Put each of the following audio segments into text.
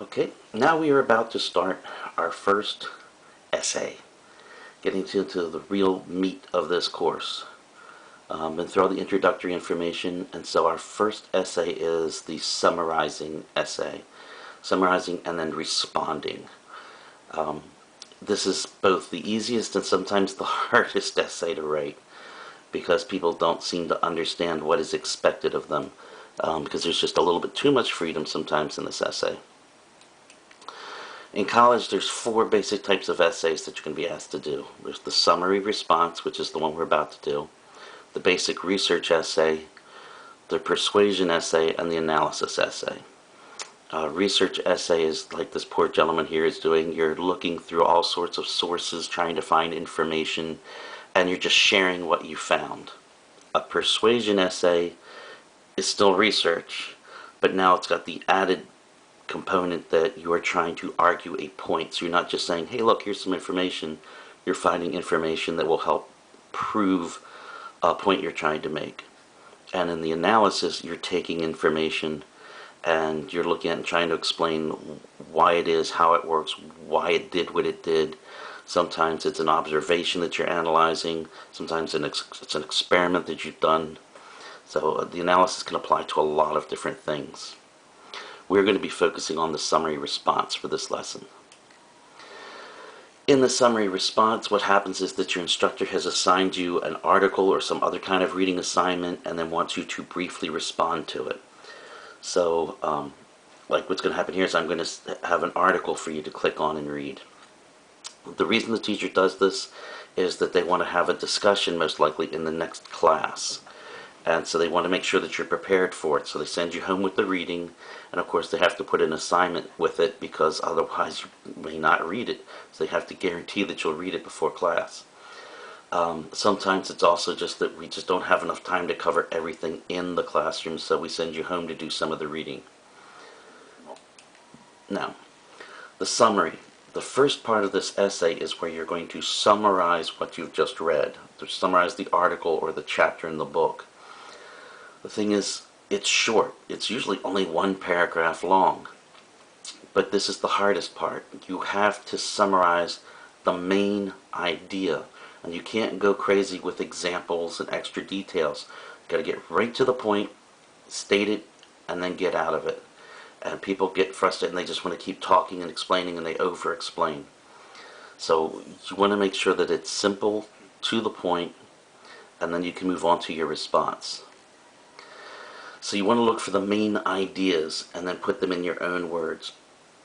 Okay, now we are about to start our first essay, getting into the real meat of this course. Been through all the introductory information, and so our first essay is the summarizing essay. Summarizing and then responding. This is both the easiest and sometimes the hardest essay to write because people don't seem to understand what is expected of them because there's just a little bit too much freedom sometimes in this essay. In college, there's four basic types of essays that you can be asked to do. There's the summary response, which is the one we're about to do, the basic research essay, the persuasion essay, and the analysis essay. Research essay is like this poor gentleman here is doing. You're looking through all sorts of sources, trying to find information, and you're just sharing what you found. A persuasion essay is still research, but now it's got the added component that you are trying to argue a point. So you're not just saying, hey, look, here's some information. You're finding information that will help prove a point you're trying to make. And in the analysis, you're taking information and you're looking at and trying to explain why it is, how it works, why it did what it did. Sometimes it's an observation that you're analyzing. Sometimes it's an experiment that you've done. So the analysis can apply to a lot of different things. We're going to be focusing on the summary response for this lesson. In the summary response, what happens is that your instructor has assigned you an article or some other kind of reading assignment and then wants you to briefly respond to it. So, like what's going to happen here is I'm going to have an article for you to click on and read. The reason the teacher does this is that they want to have a discussion most likely in the next class. And so they want to make sure that you're prepared for it. So they send you home with the reading, and of course they have to put an assignment with it because otherwise you may not read it. So they have to guarantee that you'll read it before class. Sometimes it's also just that we just don't have enough time to cover everything in the classroom, so we send you home to do some of the reading. Now, the summary. The first part of this essay is where you're going to summarize what you've just read, to summarize the article or the chapter in the book. The thing is, it's short. It's usually only one paragraph long. But this is the hardest part. You have to summarize the main idea. And you can't go crazy with examples and extra details. You've got to get right to the point, state it, and then get out of it. And people get frustrated and they just want to keep talking and explaining and they over-explain. So you want to make sure that it's simple, to the point, and then you can move on to your response. So you want to look for the main ideas and then put them in your own words.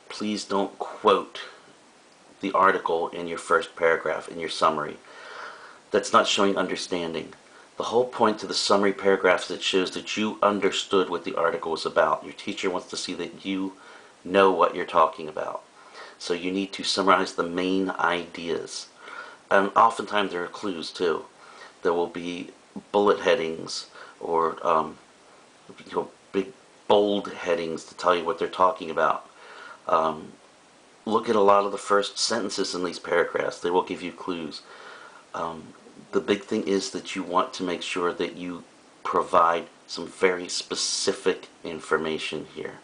Please don't quote the article in your first paragraph, in your summary. That's not showing understanding. The whole point to the summary paragraph is it shows that you understood what the article was about. Your teacher wants to see that you know what you're talking about. So you need to summarize the main ideas. And oftentimes there are clues too. There will be bullet headings or big bold headings to tell you what they're talking about. Look at a lot of the first sentences in these paragraphs. They will give you clues. The big thing is that you want to make sure that you provide some very specific information here.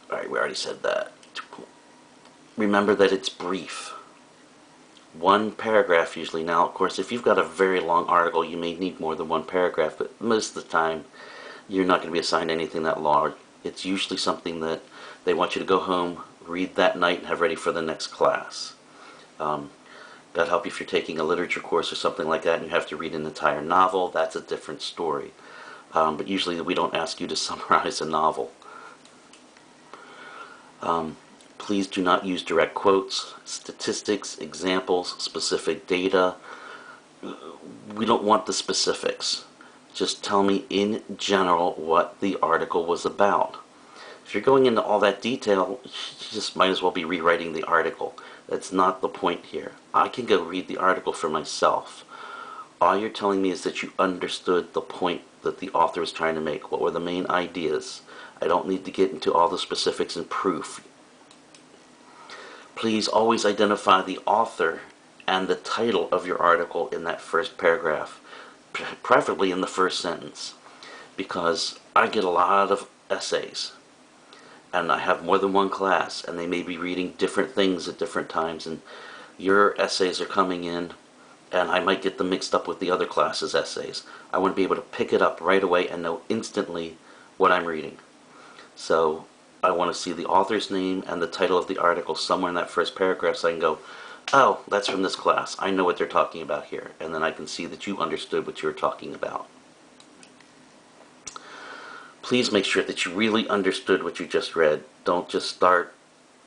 Alright, we already said that. Remember that it's brief. One paragraph usually. Now, of course, if you've got a very long article, you may need more than one paragraph, but most of the time, you're not going to be assigned anything that large. It's usually something that they want you to go home, read that night, and have ready for the next class. That'll help you if you're taking a literature course or something like that and you have to read an entire novel. That's a different story. But usually we don't ask you to summarize a novel. Please do not use direct quotes, statistics, examples, specific data. We don't want the specifics. Just tell me in general what the article was about. If you're going into all that detail, you just might as well be rewriting the article. That's not the point here. I can go read the article for myself. All you're telling me is that you understood the point that the author was trying to make. What were the main ideas? I don't need to get into all the specifics and proof. Please always identify the author and the title of your article in that first paragraph, preferably in the first sentence, because I get a lot of essays, and I have more than one class, and they may be reading different things at different times, and your essays are coming in, and I might get them mixed up with the other class's essays. I want to be able to pick it up right away and know instantly what I'm reading. So I want to see the author's name and the title of the article somewhere in that first paragraph, so I can go, oh, that's from this class. I know what they're talking about here. And then I can see that you understood what you were talking about. Please make sure that you really understood what you just read. Don't just start,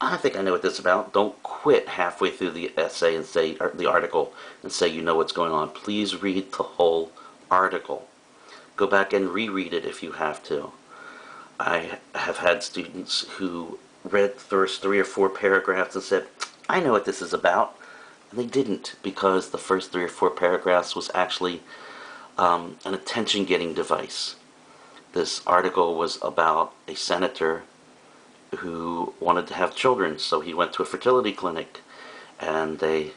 I think I know what this is about. Don't quit halfway through the essay and say, or the article, and say you know what's going on. Please read the whole article. Go back and reread it if you have to. I have had students who read the first 3 or 4 paragraphs and said, I know what this is about. And they didn't, because the first 3 or 4 paragraphs was actually an attention-getting device. This article was about a senator who wanted to have children, so he went to a fertility clinic, and they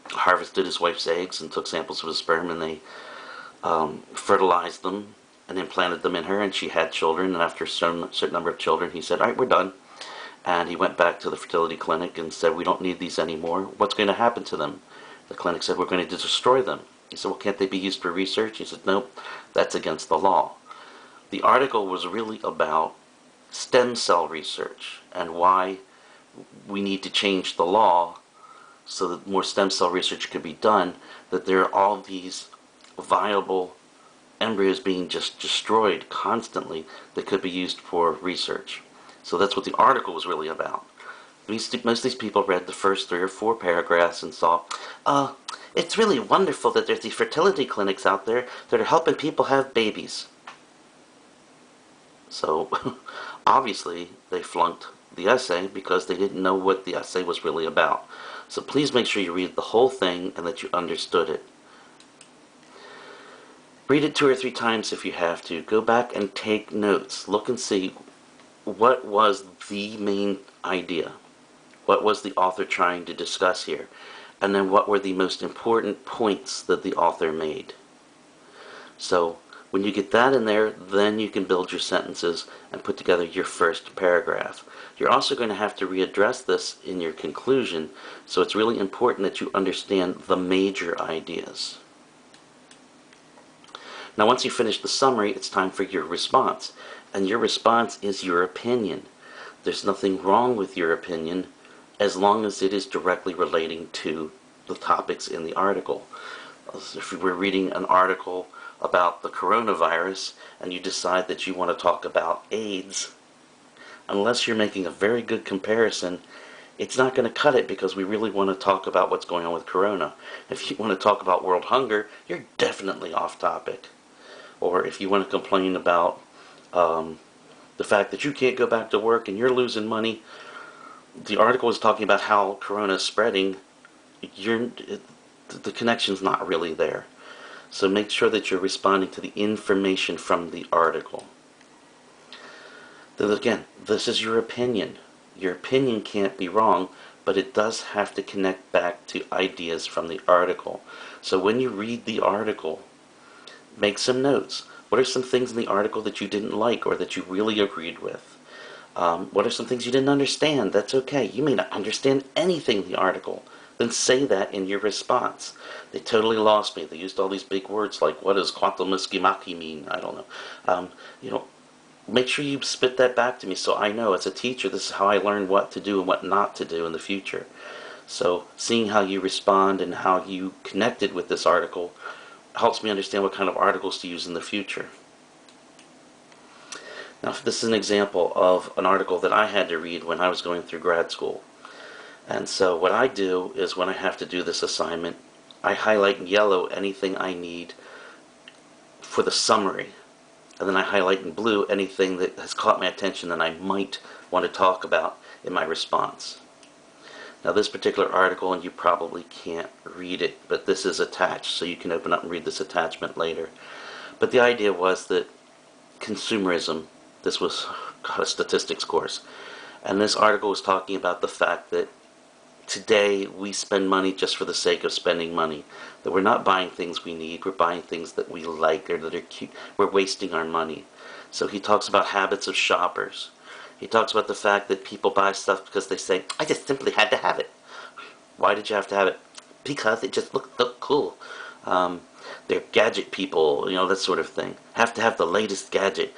harvested his wife's eggs and took samples of his sperm, and they fertilized them and implanted them in her, and she had children. And after a certain number of children, he said, all right, we're done. And he went back to the fertility clinic and said, we don't need these anymore. What's going to happen to them? The clinic said, we're going to destroy them. He said, well, can't they be used for research? He said, nope, that's against the law. The article was really about stem cell research and why we need to change the law so that more stem cell research could be done, that there are all these viable embryos being just destroyed constantly that could be used for research. So that's what the article was really about. Most of these people read the first 3 or 4 paragraphs and saw, it's really wonderful that there's these fertility clinics out there that are helping people have babies. So obviously they flunked the essay because they didn't know what the essay was really about. So please make sure you read the whole thing and that you understood it. Read it 2 or 3 times if you have to. Go back and take notes. Look and see what was the main idea. What was the author trying to discuss here? And then what were the most important points that the author made? So when you get that in there, then you can build your sentences and put together your first paragraph. You're also going to have to readdress this in your conclusion, so it's really important that you understand the major ideas. Now once you finish the summary, it's time for your response. And your response is your opinion. There's nothing wrong with your opinion as long as it is directly relating to the topics in the article. If you were reading an article about the coronavirus and you decide that you want to talk about AIDS, unless you're making a very good comparison, it's not going to cut it, because we really want to talk about what's going on with corona. If you want to talk about world hunger, you're definitely off topic. Or if you want to complain about the fact that you can't go back to work and you're losing money, the article is talking about how corona is spreading. The connection's not really there. So make sure that you're responding to the information from the article. Then again, this is your opinion. Your opinion can't be wrong, but it does have to connect back to ideas from the article. So when you read the article, make some notes. What are some things in the article that you didn't like or that you really agreed with? What are some things you didn't understand? That's okay. You may not understand anything in the article. Then say that in your response. They totally lost me. They used all these big words like, what does quantum schemaki mean? I don't know. Make sure you spit that back to me so I know as a teacher this is how I learn what to do and what not to do in the future. So seeing how you respond and how you connected with this article helps me understand what kind of articles to use in the future. Now, this is an example of an article that I had to read when I was going through grad school. And so what I do is when I have to do this assignment, I highlight in yellow anything I need for the summary. And then I highlight in blue anything that has caught my attention that I might want to talk about in my response. Now this particular article, and you probably can't read it, but this is attached, so you can open up and read this attachment later. But the idea was that consumerism, this was a statistics course, and this article was talking about the fact that today we spend money just for the sake of spending money. That we're not buying things we need, we're buying things that we like or that are cute. We're wasting our money. So he talks about habits of shoppers. He talks about the fact that people buy stuff because they say, I just simply had to have it. Why did you have to have it? Because it just looked cool. They're gadget people, that sort of thing. Have to have the latest gadget.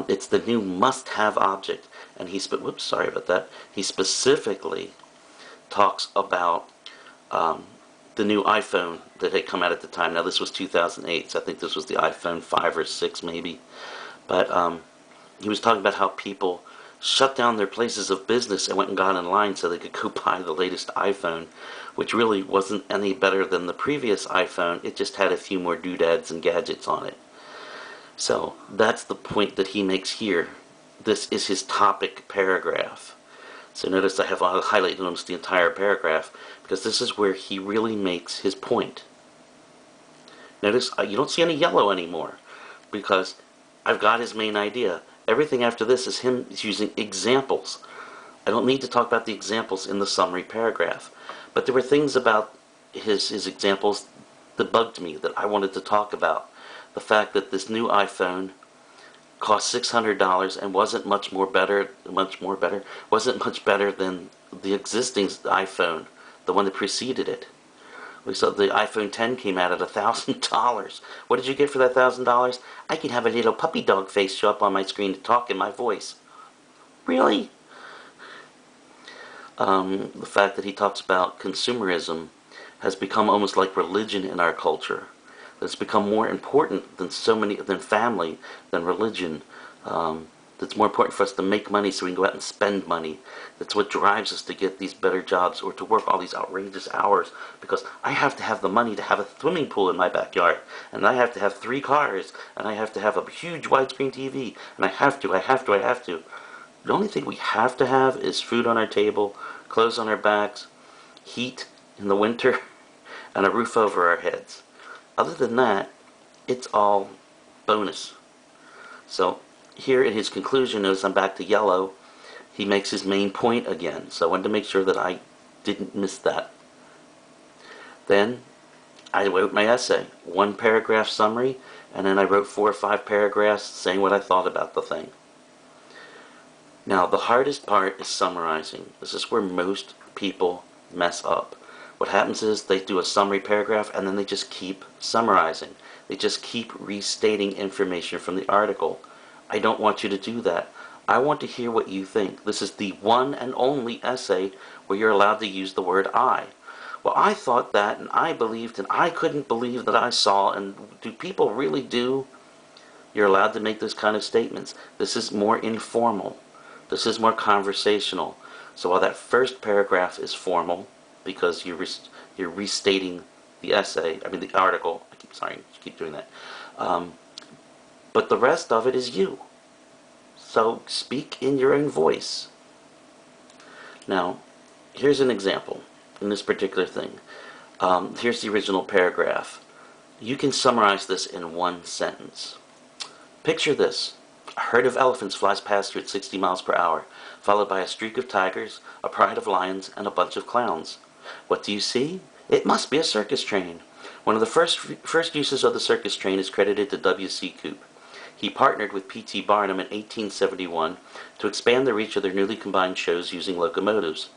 It's the new must-have object. And whoops, sorry about that. He specifically talks about the new iPhone that had come out at the time. Now this was 2008, so I think this was the iPhone 5 or 6 maybe. But he was talking about how people shut down their places of business and went and got in line so they could go buy the latest iPhone, which really wasn't any better than the previous iPhone. It just had a few more doodads and gadgets on it. So that's the point that he makes here. This is his topic paragraph. So notice I have highlighted almost the entire paragraph because this is where he really makes his point. Notice you don't see any yellow anymore because I've got his main idea. Everything after this is him using examples. I don't need to talk about the examples in the summary paragraph. But there were things about his examples that bugged me that I wanted to talk about. The fact that this new iPhone cost $600 and wasn't much better than the existing iPhone, the one that preceded it. We saw the iPhone 10 came out at $1,000. What did you get for that $1,000? I can have a little puppy dog face show up on my screen to talk in my voice. Really? The fact that he talks about consumerism has become almost like religion in our culture. It's become more important than than family, than religion. It's more important for us to make money so we can go out and spend money. That's what drives us to get these better jobs or to work all these outrageous hours, because I have to have the money to have a swimming pool in my backyard, and I have to have 3 cars, and I have to have a huge widescreen TV, and I have to. The only thing we have to have is food on our table, clothes on our backs, heat in the winter, and a roof over our heads. Other than that, it's all bonus. So here in his conclusion, notice I'm back to yellow, he makes his main point again. So I wanted to make sure that I didn't miss that. Then I wrote my essay, 1 paragraph summary, and then I wrote 4 or 5 paragraphs saying what I thought about the thing. Now the hardest part is summarizing. This is where most people mess up. What happens is they do a summary paragraph and then they just keep summarizing. They just keep restating information from the article. I don't want you to do that. I want to hear what you think. This is the one and only essay where you're allowed to use the word I. Well, I thought that, and I believed, and I couldn't believe that I saw, and do people really do? You're allowed to make those kind of statements. This is more informal. This is more conversational. So while that first paragraph is formal, because you're restating the the article. I keep doing that. But the rest of it is you. So speak in your own voice. Now, here's an example in this particular thing. Here's the original paragraph. You can summarize this in 1 sentence. Picture this. A herd of elephants flies past you at 60 miles per hour, followed by a streak of tigers, a pride of lions, and a bunch of clowns. What do you see? It must be a circus train. One of the first uses of the circus train is credited to W.C. Coop. He partnered with P.T. Barnum in 1871 to expand the reach of their newly combined shows using locomotives.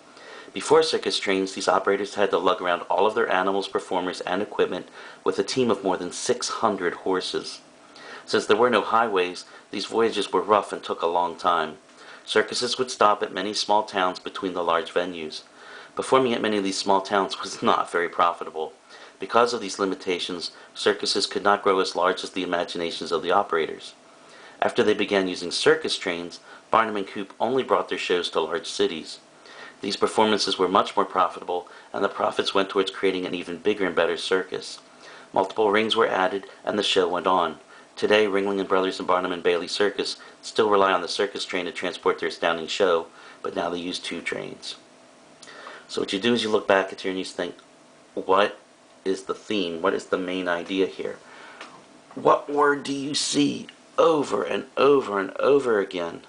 Before circus trains, these operators had to lug around all of their animals, performers, and equipment with a team of more than 600 horses. Since there were no highways, these voyages were rough and took a long time. Circuses would stop at many small towns between the large venues. Performing at many of these small towns was not very profitable. Because of these limitations, circuses could not grow as large as the imaginations of the operators. After they began using circus trains, Barnum and Coop only brought their shows to large cities. These performances were much more profitable, and the profits went towards creating an even bigger and better circus. Multiple rings were added, and the show went on. Today, Ringling and Brothers and Barnum and Bailey Circus still rely on the circus train to transport their astounding show, but now they use 2 trains. So what you do is you look back at here and you think, what is the theme? What is the main idea here? What word do you see over and over and over again?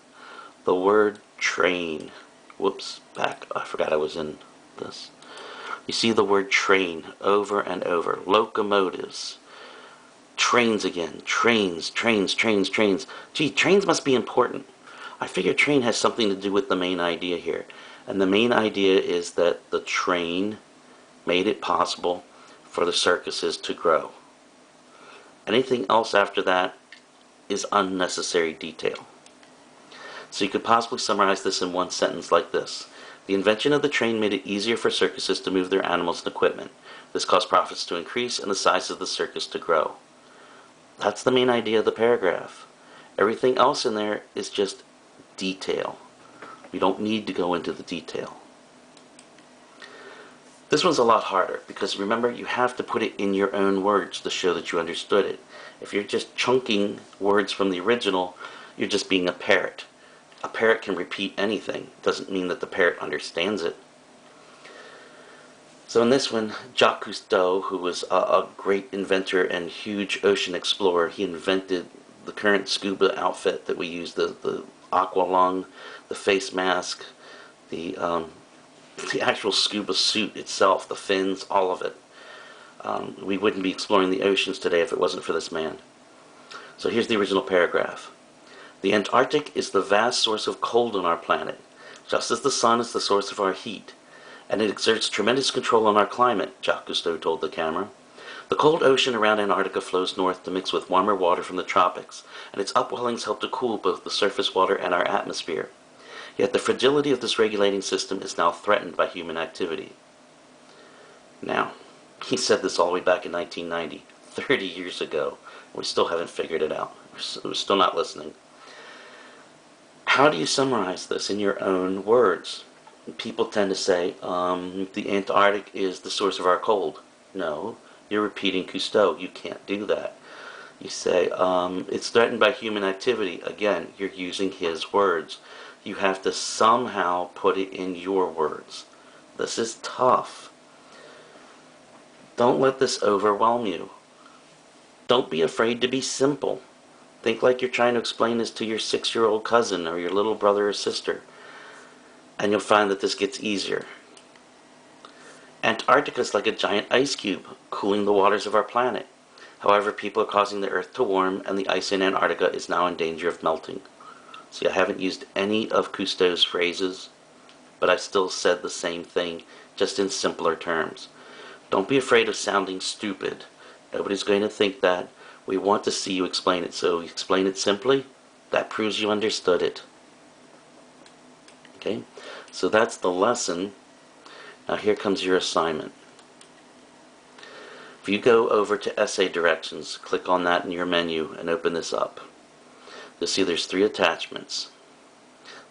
The word train. Whoops, back. I forgot I was in this. You see the word train over and over. Locomotives. Trains again. Trains, trains, trains, trains. Gee, trains must be important. I figure train has something to do with the main idea here. And the main idea is that the train made it possible for the circuses to grow. Anything else after that is unnecessary detail. So you could possibly summarize this in one sentence like this. The invention of the train made it easier for circuses to move their animals and equipment. This caused profits to increase and the size of the circus to grow. That's the main idea of the paragraph. Everything else in there is just detail. We don't need to go into the detail. This one's a lot harder because remember, you have to put it in your own words to show that you understood it. If you're just chunking words from the original, you're just being a parrot. A parrot can repeat anything. It doesn't mean that the parrot understands it. So in this one, Jacques Cousteau, who was a great inventor and huge ocean explorer, he invented the current scuba outfit that we use, the aqua lung, the face mask, the actual scuba suit itself, the fins, all of it. We wouldn't be exploring the oceans today if it wasn't for this man. So here's the original paragraph. The Antarctic is the vast source of cold on our planet, just as the sun is the source of our heat, and it exerts tremendous control on our climate, Jacques Cousteau told the camera. The cold ocean around Antarctica flows north to mix with warmer water from the tropics, and its upwellings help to cool both the surface water and our atmosphere. Yet the fragility of this regulating system is now threatened by human activity. Now, he said this all the way back in 1990, 30 years ago. We still haven't figured it out. We're still not listening. How do you summarize this in your own words? People tend to say, the Antarctic is the source of our cold. No, you're repeating Cousteau. You can't do that. You say, it's threatened by human activity. Again, you're using his words. You have to somehow put it in your words. This is tough. Don't let this overwhelm you. Don't be afraid to be simple. Think like you're trying to explain this to your 6-year-old cousin or your little brother or sister. And you'll find that this gets easier. Antarctica is like a giant ice cube, cooling the waters of our planet. However, people are causing the Earth to warm, and the ice in Antarctica is now in danger of melting. See, I haven't used any of Cousteau's phrases, but I still said the same thing, just in simpler terms. Don't be afraid of sounding stupid. Nobody's going to think that. We want to see you explain it, so explain it simply. That proves you understood it. Okay, so that's the lesson. Now here comes your assignment. If you go over to Essay Directions, click on that in your menu and open this up. You'll see there's 3 attachments.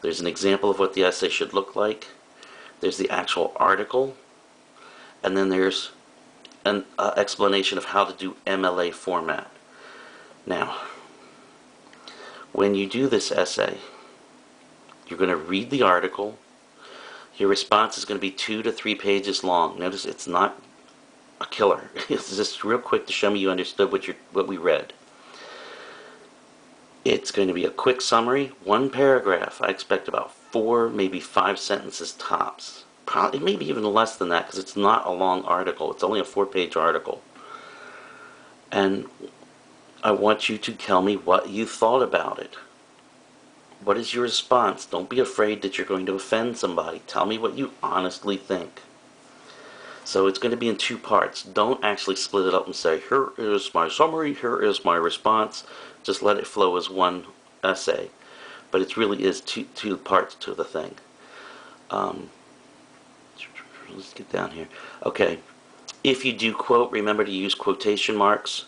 There's an example of what the essay should look like. There's the actual article. And then there's an explanation of how to do MLA format. Now, when you do this essay, you're going to read the article. Your response is going to be 2 to 3 pages long. Notice it's not a killer. It's just real quick to show me you understood what we read. It's going to be a quick summary, 1 paragraph. I expect about 4, maybe 5 sentences tops. Probably, maybe even less than that, because it's not a long article. It's only a 4-page article. And I want you to tell me what you thought about it. What is your response? Don't be afraid that you're going to offend somebody. Tell me what you honestly think. So it's going to be in 2 parts. Don't actually split it up and say, here is my summary, here is my response. Just let it flow as one essay. But it really is two parts to the thing. Let's get down here. Okay. If you do quote, remember to use quotation marks.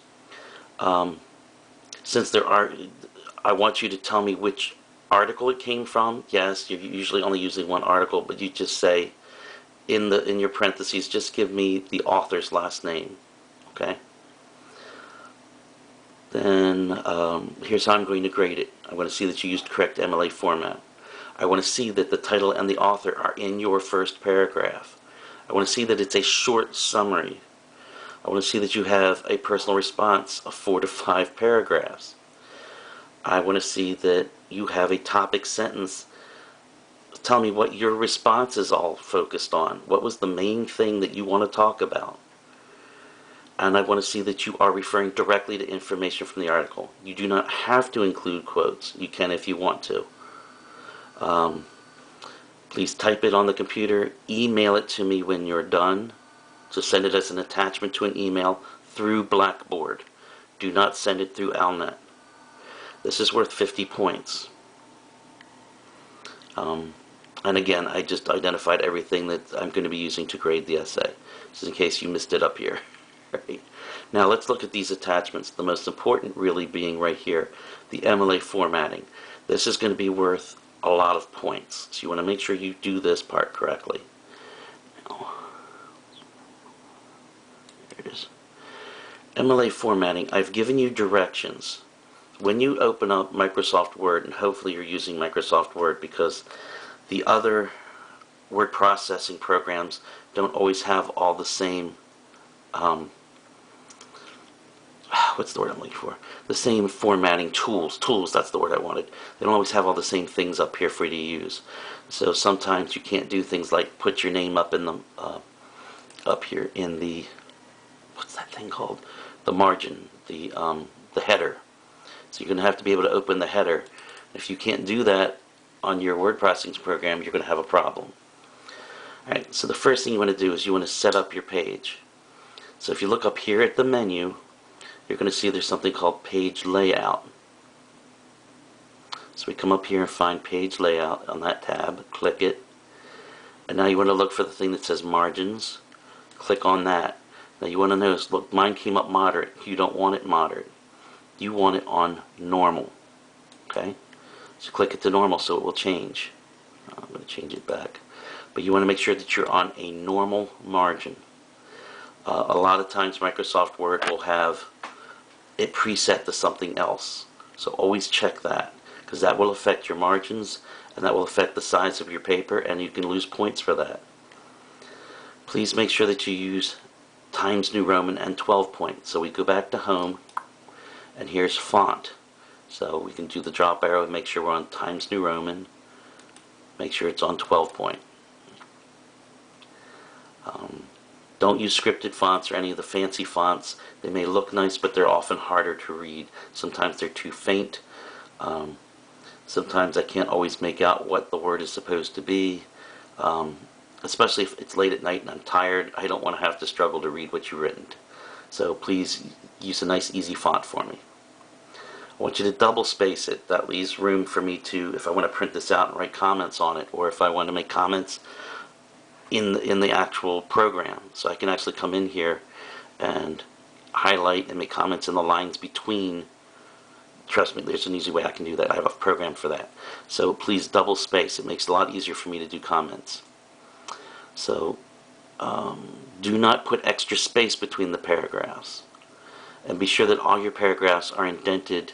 Since I want you to tell me which article it came from. Yes, you're usually only using 1 article, but you just say in your parentheses, just give me the author's last name. Okay. Then here's how I'm going to grade it. I want to see that you used correct MLA format. I want to see that the title and the author are in your first paragraph. I want to see that it's a short summary. I want to see that you have a personal response of 4 to 5 paragraphs. I want to see that you have a topic sentence. Tell me what your response is all focused on. What was the main thing that you want to talk about? and I want to see that you are referring directly to information from the article. You do not have to include quotes. You can if you want to. Please type it on the computer, email it to me when you're done. So send it as an attachment to an email through Blackboard. Do not send it through Alnet. This is worth 50 points. And again, I just identified everything that I'm going to be using to grade the essay. Just in case you missed it up here. Right. Now let's look at these attachments. The most important really being right here, the MLA formatting. This is going to be worth a lot of points. So you want to make sure you do this part correctly. Now, there it is. MLA formatting. I've given you directions. When you open up Microsoft Word, and hopefully you're using Microsoft Word because the other word processing programs don't always have all the same what's the word I'm looking for? The same formatting tools. Tools, that's the word I wanted. They don't always have all the same things up here for you to use. So sometimes you can't do things like put your name up in the up here in the, what's that thing called? The margin, the header. So you're going to have to be able to open the header. If you can't do that on your word processing program, you're going to have a problem. Alright, so the first thing you want to do is you want to set up your page. So if you look up here at the menu, you're going to see there's something called page layout. So we come up here and find page layout on that tab, click it, and now you want to look for the thing that says margins. Click on that. Now you want to notice, look, mine came up moderate. You don't want it moderate. You want it on normal. Okay? So click it to normal so it will change. I'm going to change it back. But you want to make sure that you're on a normal margin. A lot of times Microsoft Word will have it preset to something else. So always check that, because that will affect your margins and that will affect the size of your paper, and you can lose points for that. Please make sure that you use Times New Roman and 12 point. So we go back to home, and here's font. So we can do the drop arrow and make sure we're on Times New Roman. Make sure it's on 12 point. Don't use scripted fonts or any of the fancy fonts. They may look nice, but they're often harder to read. Sometimes they're too faint. Sometimes I can't always make out what the word is supposed to be. Especially if it's late at night and I'm tired, I don't want to have to struggle to read what you've written. So please use a nice easy font for me. I want you to double space it. That leaves room for me to, if I want to print this out and write comments on it, or if I want to make comments in the actual program. So I can actually come in here and highlight and make comments in the lines between. Trust me, there's an easy way I can do that. I have a program for that. So please double space. It makes it a lot easier for me to do comments. So do not put extra space between the paragraphs. And be sure that all your paragraphs are indented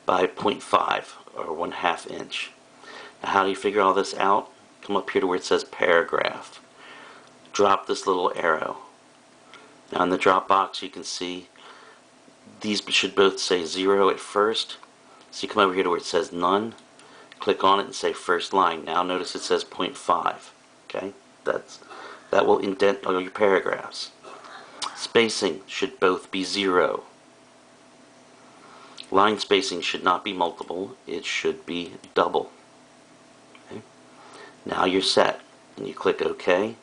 by 0.5 or 1/2 inch. Now how do you figure all this out? Come up here to where it says paragraph. Drop this little arrow. Now in the drop box you can see these should both say 0 at first. So you come over here to where it says none. Click on it and say first line. Now notice it says 0.5. Okay? That will indent all your paragraphs. Spacing should both be 0. Line spacing should not be multiple. It should be double. Okay? Now you're set. And you click OK.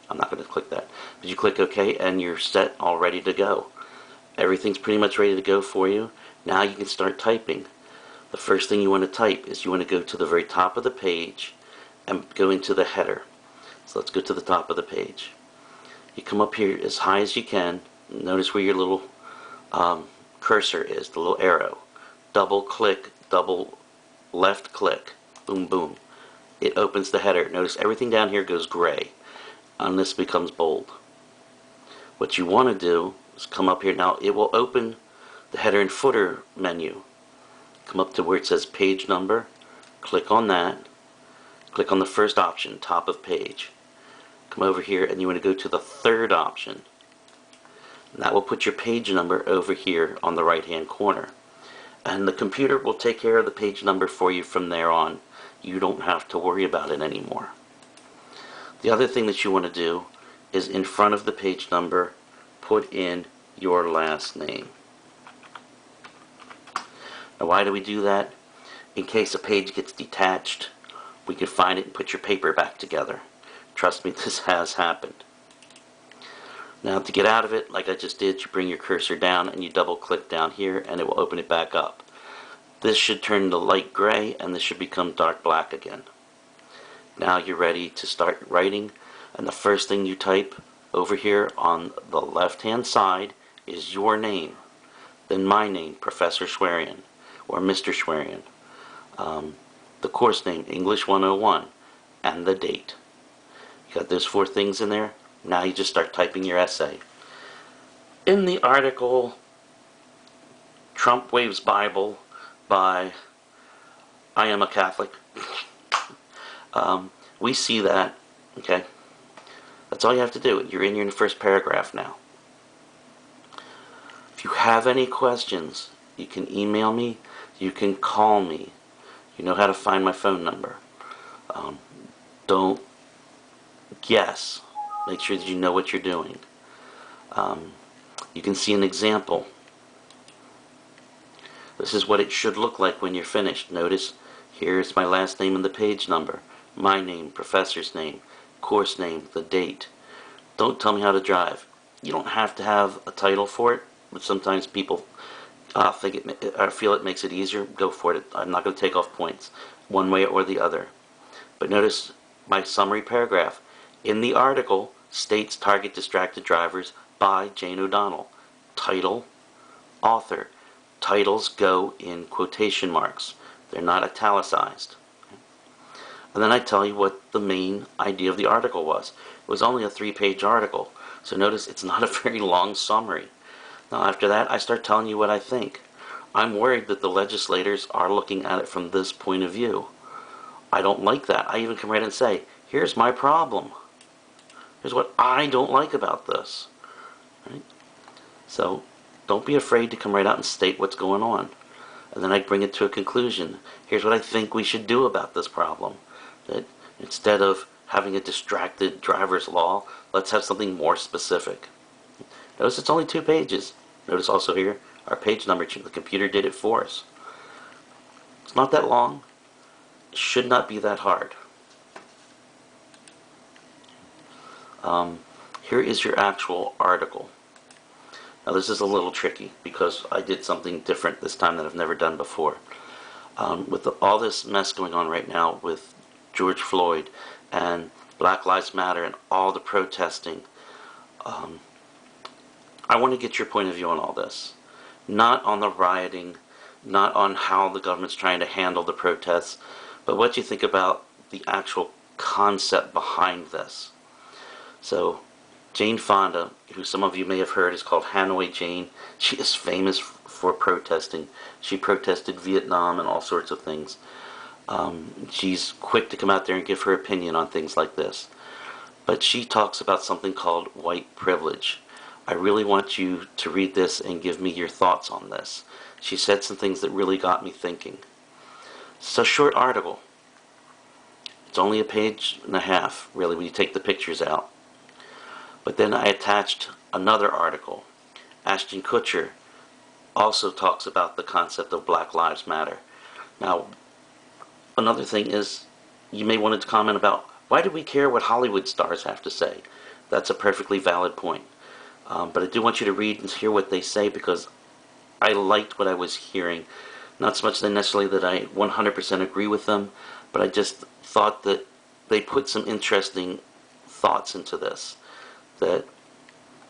I'm not going to click that. But you click OK and you're set, all ready to go. Everything's pretty much ready to go for you. Now you can start typing. The first thing you want to type is you want to go to the very top of the page and go into the header. So let's go to the top of the page. You come up here as high as you can. Notice where your little cursor is, the little arrow. Double click, double left click. Boom, boom. It opens the header. Notice everything down here goes gray. And this becomes bold. What you want to do is come up here. Now it will open the header and footer menu. Come up to where it says page number. Click on that. Click on the first option, top of page. Come over here and you want to go to the third option. And that will put your page number over here on the right hand corner. And the computer will take care of the page number for you from there on. You don't have to worry about it anymore. The other thing that you want to do is in front of the page number put in your last name. Now, why do we do that? In case a page gets detached, we can find it and put your paper back together. Trust me, this has happened. Now, to get out of it, like I just did, you bring your cursor down and you double click down here and it will open it back up. This should turn to light gray and this should become dark black again. Now you're ready to start writing, and the first thing you type over here on the left hand side is your name, then my name, Professor Schwerian, or Mr. Schwerian, the course name, English 101, and the date. You got those 4 things in there. Now you just start typing your essay. In the article, Trump Waves Bible by I Am a Catholic, we see that, okay? That's all you have to do. You're in your first paragraph now. If you have any questions, you can email me, you can call me. You know how to find my phone number. Don't guess. Make sure that you know what you're doing. You can see an example. This is what it should look like when you're finished. Notice, here's my last name and the page number. My name, professor's name, course name, the date. Don't tell me how to drive. You don't have to have a title for it, but sometimes people feel it makes it easier. Go for it. I'm not going to take off points one way or the other. But notice my summary paragraph. In the article, states Target Distracted Drivers by Jane O'Donnell. Title, author. Titles go in quotation marks. They're not italicized. And then I tell you what the main idea of the article was. It was only a 3-page article, so notice it's not a very long summary. Now after that, I start telling you what I think. I'm worried that the legislators are looking at it from this point of view. I don't like that. I even come right and say, here's my problem. Here's what I don't like about this. Right? So don't be afraid to come right out and state what's going on. And then I bring it to a conclusion. Here's what I think we should do about this problem. That instead of having a distracted driver's law, let's have something more specific. Notice it's only 2 pages. Notice also here, our page number, the computer did it for us. It's not that long. It should not be that hard. Here is your actual article. Now this is a little tricky because I did something different this time that I've never done before. With all this mess going on right now with George Floyd and Black Lives Matter and all the protesting, I want to get your point of view on all this. Not on the rioting, not on how the government's trying to handle the protests, but what you think about the actual concept behind this. So, Jane Fonda, who some of you may have heard is called Hanoi Jane, she is famous for protesting. She protested Vietnam and all sorts of things. She's quick to come out there and give her opinion on things like this. But she talks about something called white privilege. I really want you to read this and give me your thoughts on this. She said some things that really got me thinking. It's a short article. It's only a page and a half, really, when you take the pictures out. But then I attached another article. Ashton Kutcher also talks about the concept of Black Lives Matter. Now, another thing is, you may want to comment about, why do we care what Hollywood stars have to say? That's a perfectly valid point. But I do want you to read and hear what they say because I liked what I was hearing. Not so much necessarily that I 100% agree with them, but I just thought that they put some interesting thoughts into this. That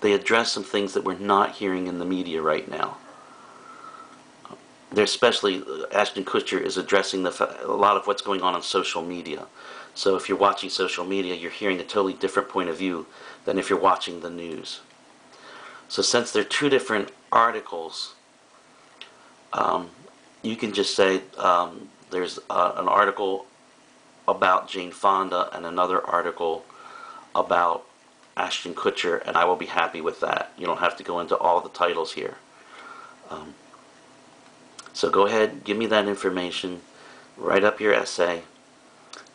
they address some things that we're not hearing in the media right now. They're especially, Ashton Kutcher is addressing a lot of what's going on social media. So if you're watching social media, you're hearing a totally different point of view than if you're watching the news. So since they're 2 different articles, you can just say there's an article about Jane Fonda and another article about Ashton Kutcher, and I will be happy with that. You don't have to go into all the titles here. So go ahead, give me that information, write up your essay.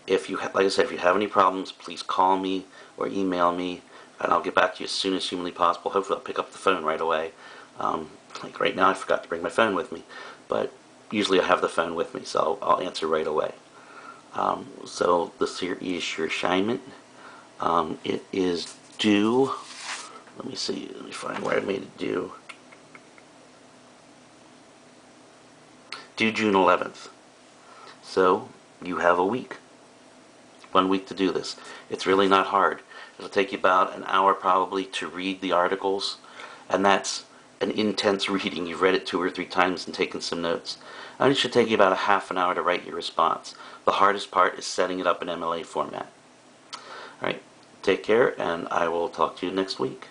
If you, like I said, if you have any problems, please call me or email me. and I'll get back to you as soon as humanly possible. Hopefully I'll pick up the phone right away. Like right now I forgot to bring my phone with me, but usually I have the phone with me, so I'll answer right away. So this here is your assignment. It is due, let me see, let me find where I made it due. Due June 11th. So you have a week. 1 week to do this. It's really not hard. It'll take you about an hour probably to read the articles, and that's an intense reading. You've read it 2 or 3 times and taken some notes. And it should take you about a half an hour to write your response. The hardest part is setting it up in MLA format. Alright, take care, and I will talk to you next week.